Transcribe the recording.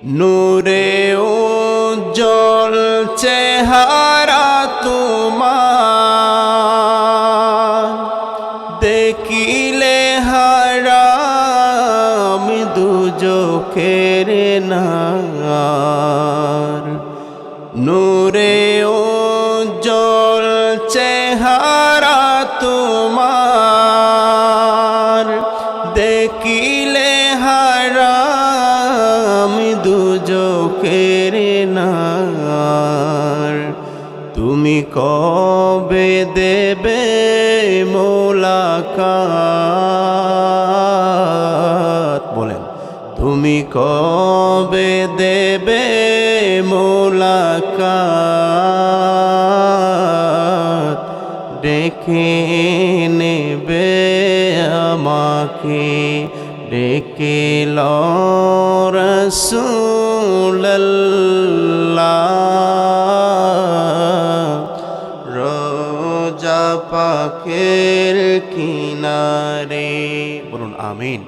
নূরে উজ্জ্বল চেহারা তোমার, দেখিলে হারাম দুজখের নার। নূরে উজ্জ্বল চেহারা তোমার, দেখিলে হারাম দুজখের নার। তুমি কবে দেবে মোলাকাত, বলেন তুমি কবে দেবে মোলাকাত, ডেকে নেবে আমাকে, ডেকে লো রাসূলুল্লাহ, রোজা পাকের কিনারে। বলুন আমিন।